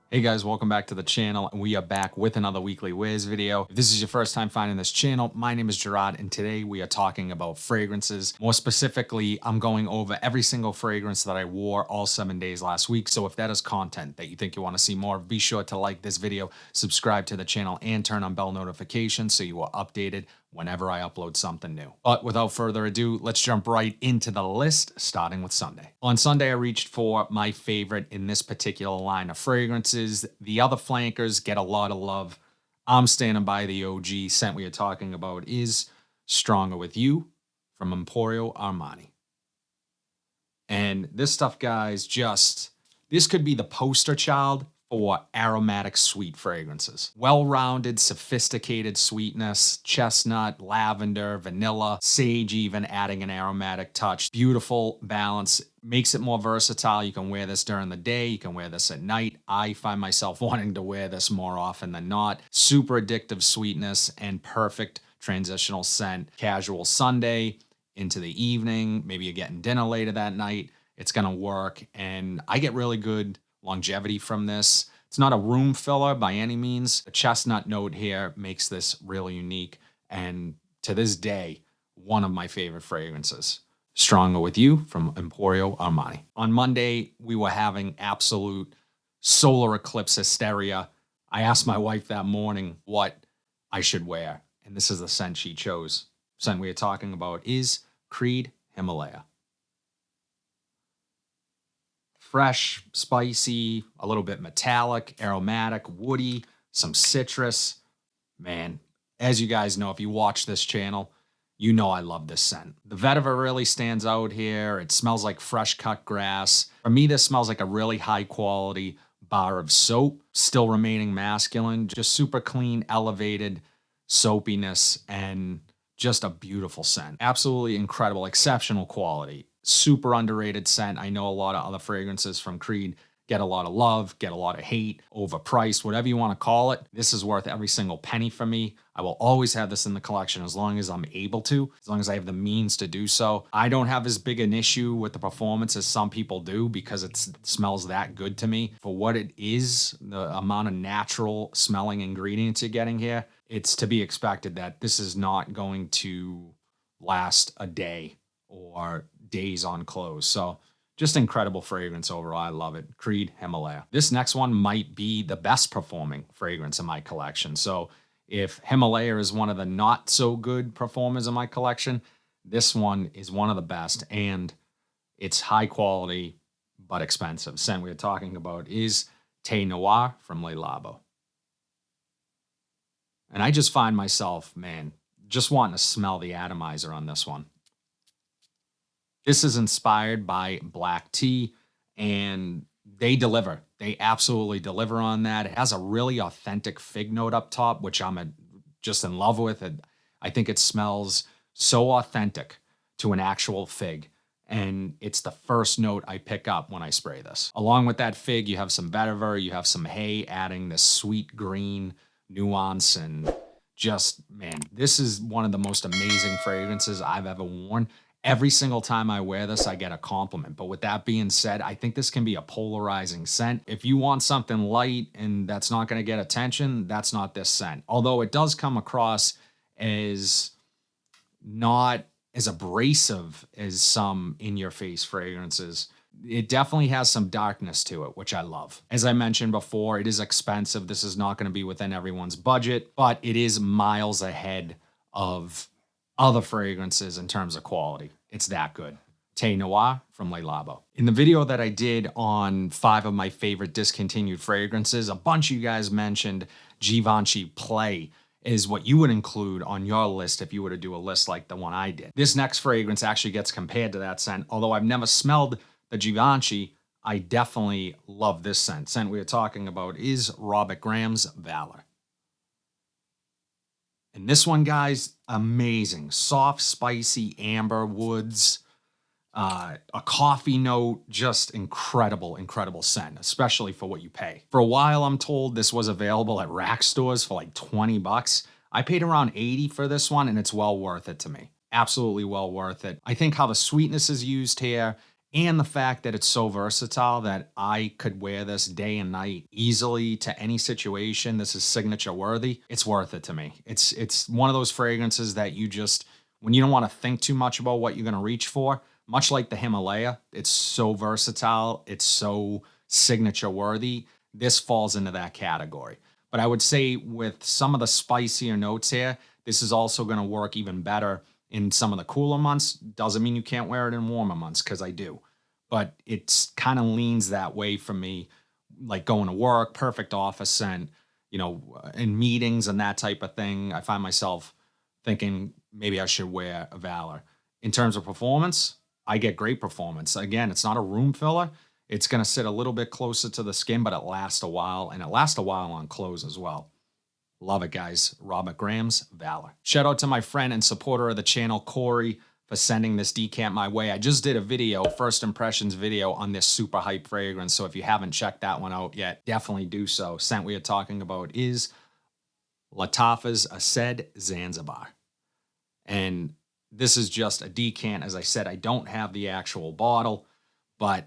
Hey guys, welcome back to the channel. We are back with another weekly Wears video. If this is your first time finding this channel, my name is Gerard, and today we are talking about fragrances. More specifically, I'm going over every single fragrance that I wore all 7 days last week. So if that is content that you think you want to see more of, be sure to like this video, subscribe to the channel, and turn on bell notifications so you are updated whenever I upload something new. But without further ado, let's jump right into the list, starting with Sunday. On Sunday, I reached for my favorite in this particular line of fragrances. The other flankers get a lot of love. I'm standing by the OG. Scent we are talking about is Stronger With You from Emporio Armani. And this stuff, guys, this could be the poster child for aromatic sweet fragrances. Well-rounded, sophisticated sweetness, chestnut, lavender, vanilla, sage even adding an aromatic touch. Beautiful balance, makes it more versatile. You can wear this during the day, you can wear this at night. I find myself wanting to wear this more often than not. Super addictive sweetness and perfect transitional scent. Casual Sunday into the evening, maybe you're getting dinner later that night, it's gonna work. And I get really good longevity from this. It's not a room filler by any means. The chestnut note here makes this really unique, and to this day, one of my favorite fragrances. Stronger With You from Emporio Armani. On Monday, we were having absolute solar eclipse hysteria. I asked my wife that morning what I should wear, and this is the scent she chose. The scent we are talking about is Creed Himalaya. Fresh, spicy, a little bit metallic, aromatic, woody, some citrus. Man, as you guys know, if you watch this channel, you know I love this scent. The vetiver really stands out here. It smells like fresh cut grass. For me, this smells like a really high quality bar of soap, still remaining masculine, just super clean, elevated soapiness, and just a beautiful scent. Absolutely incredible, exceptional quality. Super underrated scent. I know a lot of other fragrances from Creed get a lot of love, get a lot of hate, overpriced, whatever you want to call it. This is worth every single penny for me. I will always have this in the collection as long as I'm able to, as long as I have the means to do so. I don't have as big an issue with the performance as some people do because it smells that good to me. For what it is, the amount of natural smelling ingredients you're getting here, it's to be expected that this is not going to last a day or days on clothes. So just incredible fragrance overall. I love it. Creed Himalaya. This next one might be the best performing fragrance in my collection. So if Himalaya is one of the not so good performers in my collection, this one is one of the best, and it's high quality but expensive. Scent we're talking about is Thé Noir from Le Labo. And I just find myself, man, just wanting to smell the atomizer on this one. This is inspired by black tea, and they deliver. They absolutely deliver on that. It has a really authentic fig note up top, which I'm just in love with. I think it smells so authentic to an actual fig, and it's the first note I pick up when I spray this. Along with that fig, you have some vetiver, you have some hay, adding this sweet green nuance, and just, man, this is one of the most amazing fragrances I've ever worn. Every single time I wear this, I get a compliment. But with that being said, I think this can be a polarizing scent. If you want something light and that's not going to get attention, that's not this scent. Although it does come across as not as abrasive as some in-your-face fragrances. It definitely has some darkness to it, which I love. As I mentioned before, it is expensive. This is not going to be within everyone's budget, but it is miles ahead of other fragrances in terms of quality. It's that good. Thé Noir from Le Labo. In the video that I did on 5 of my favorite discontinued fragrances, a bunch of you guys mentioned Givenchy Play is what you would include on your list if you were to do a list like the one I did. This next fragrance actually gets compared to that scent. Although I've never smelled the Givenchy, I definitely love this scent. Scent we are talking about is Robert Graham's Valor. And this one, guys, amazing. Soft, spicy amber woods, a coffee note, just incredible, incredible scent, especially for what you pay. For a while, I'm told this was available at rack stores for like 20 bucks. I paid around 80 for this one, and it's well worth it to me. Absolutely well worth it. I think how the sweetness is used here and the fact that it's so versatile that I could wear this day and night easily to any situation. This is signature worthy. It's worth it to me. It's one of those fragrances that you just, when you don't want to think too much about what you're going to reach for, much like the Himalaya, it's so versatile. It's so signature worthy. This falls into that category. But I would say with some of the spicier notes here, this is also going to work even better in some of the cooler months. Doesn't mean you can't wear it in warmer months, because I do. But it's kind of leans that way for me, like going to work, perfect office scent, in meetings and that type of thing. I find myself thinking maybe I should wear a Valor. In terms of performance, I get great performance. Again, it's not a room filler. It's going to sit a little bit closer to the skin, but it lasts a while, and it lasts a while on clothes as well. Love it, guys. Robert Graham's Valor. Shout out to my friend and supporter of the channel, Corey, for sending this decant my way. I just did a video, first impressions video, on this super hype fragrance. So if you haven't checked that one out yet, definitely do so. Scent we are talking about is Lattafa's Aced Zanzibar. And this is just a decant. As I said, I don't have the actual bottle, but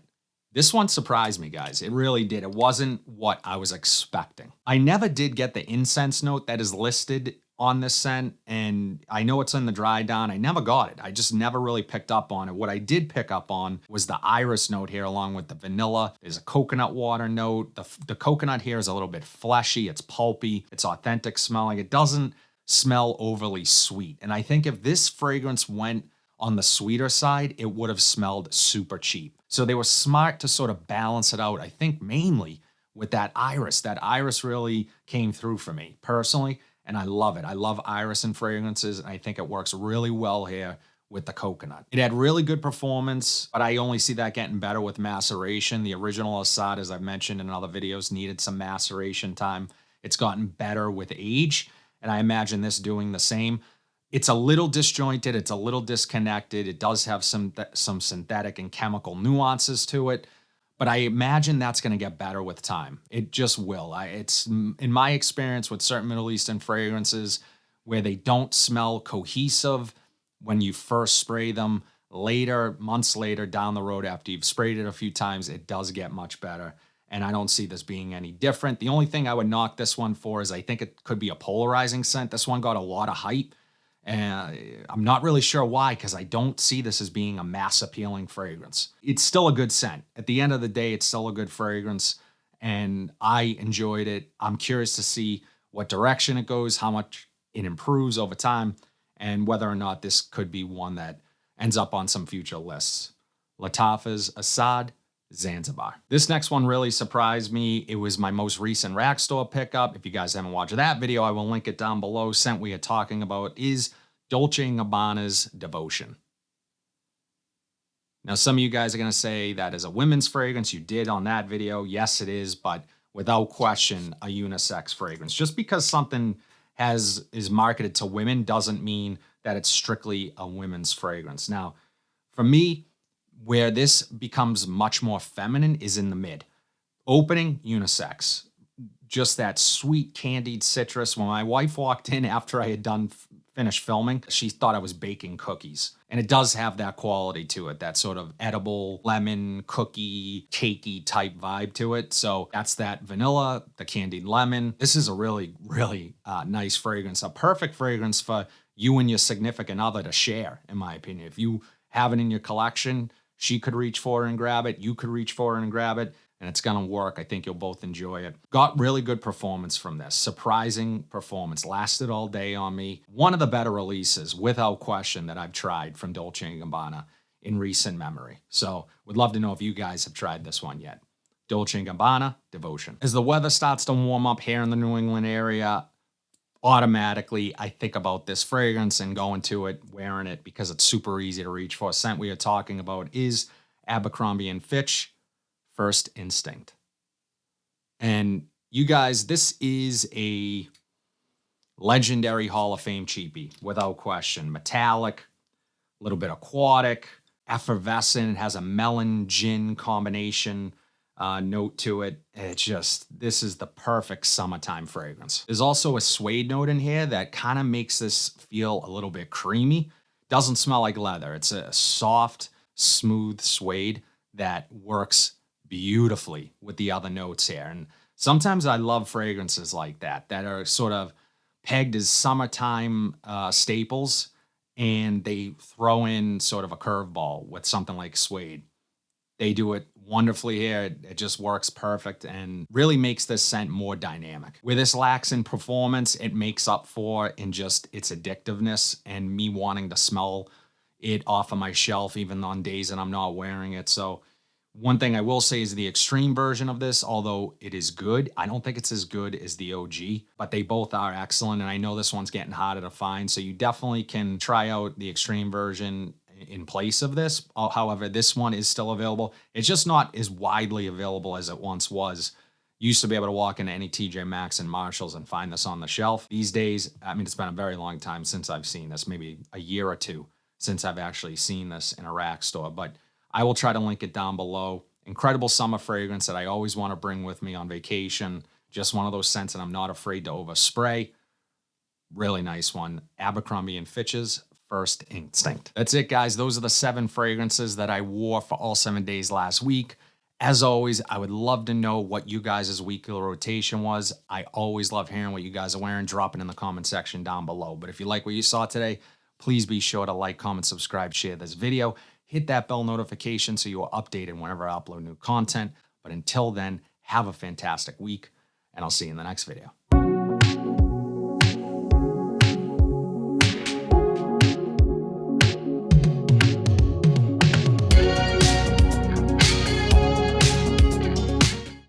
this one surprised me, guys. It really did. It wasn't what I was expecting. I never did get the incense note that is listed on this scent, and I know it's in the dry down. I never got it. I just never really picked up on it. What I did pick up on was the iris note here, along with the vanilla. There's a coconut water note. The coconut here is a little bit fleshy. It's pulpy. It's authentic smelling. It doesn't smell overly sweet. And I think if this fragrance went on the sweeter side, it would have smelled super cheap. So they were smart to sort of balance it out, I think mainly with that iris. That iris really came through for me personally, and I love it. I love iris in fragrances, and I think it works really well here with the coconut. It had really good performance, but I only see that getting better with maceration. The original Assad, as I've mentioned in other videos, needed some maceration time. It's gotten better with age, and I imagine this doing the same. It's a little disjointed. It's a little disconnected. It does have some synthetic and chemical nuances to it, but I imagine that's going to get better with time. It just will. It's in my experience with certain Middle Eastern fragrances where they don't smell cohesive when you first spray them. Later, months later, down the road, after you've sprayed it a few times, it does get much better. And I don't see this being any different. The only thing I would knock this one for is I think it could be a polarizing scent. This one got a lot of hype. And I'm not really sure why, because I don't see this as being a mass appealing fragrance. It's still a good scent. At the end of the day, it's still a good fragrance, and I enjoyed it. I'm curious to see what direction it goes, how much it improves over time, and whether or not this could be one that ends up on some future lists. Lattafa's Aced Zanzibar. This next one really surprised me. It was my most recent rack store pickup. If you guys haven't watched that video, I will link it down below. Scent we are talking about is Dolce & Gabbana's Devotion. Now, some of you guys are going to say that is a women's fragrance. You did on that video. Yes, it is, but without question, a unisex fragrance. Just because something is marketed to women doesn't mean that it's strictly a women's fragrance. Now, for me, where this becomes much more feminine is in the mid. Opening, unisex. Just that sweet candied citrus. When my wife walked in after I had finished filming, she thought I was baking cookies. And it does have that quality to it, that sort of edible lemon cookie, cakey type vibe to it. So that's that vanilla, the candied lemon. This is a really, really nice fragrance. A perfect fragrance for you and your significant other to share, in my opinion. If you have it in your collection, she could reach for it and grab it. You could reach for it and grab it. And it's going to work. I think you'll both enjoy it. Got really good performance from this. Surprising performance. Lasted all day on me. One of the better releases, without question, that I've tried from Dolce & Gabbana in recent memory. So would love to know if you guys have tried this one yet. Dolce & Gabbana, Devotion. As the weather starts to warm up here in the New England area, automatically I think about this fragrance and going to it, wearing it, because it's super easy to reach for. Scent we are talking about is Abercrombie & Fitch First Instinct. And you guys, this is a legendary Hall of Fame cheapie, without question. Metallic, a little bit aquatic, effervescent. It has a melon gin combination note to it. It's just, this is the perfect summertime fragrance. There's also a suede note in here that kind of makes this feel a little bit creamy. Doesn't smell like leather. It's a soft, smooth suede that works beautifully with the other notes here. And sometimes I love fragrances like that are sort of pegged as summertime staples, and they throw in sort of a curveball with something like suede. They do it wonderfully here. It just works perfect and really makes this scent more dynamic. Where this lacks in performance, it makes up for in just its addictiveness and me wanting to smell it off of my shelf even on days that I'm not wearing it. So one thing I will say is the extreme version of this, although it is good, I don't think it's as good as the OG, but they both are excellent. And I know this one's getting harder to find. So you definitely can try out the extreme version in place of this. However, this one is still available. It's just not as widely available as it once was. You used to be able to walk into any TJ Maxx and Marshalls and find this on the shelf. These days, I mean, it's been a very long time since I've seen this, maybe a year or two since I've actually seen this in a rack store, but I will try to link it down below. Incredible summer fragrance that I always want to bring with me on vacation. Just one of those scents that I'm not afraid to overspray. Really nice one. Abercrombie & Fitch's First Instinct. That's it, guys. Those are the 7 fragrances that I wore for all 7 days last week. As always, I would love to know what you guys' weekly rotation was. I always love hearing what you guys are wearing. Drop it in the comment section down below. But if you like what you saw today, please be sure to like, comment, subscribe, share this video. Hit that bell notification so you are updated whenever I upload new content. But until then, have a fantastic week, and I'll see you in the next video.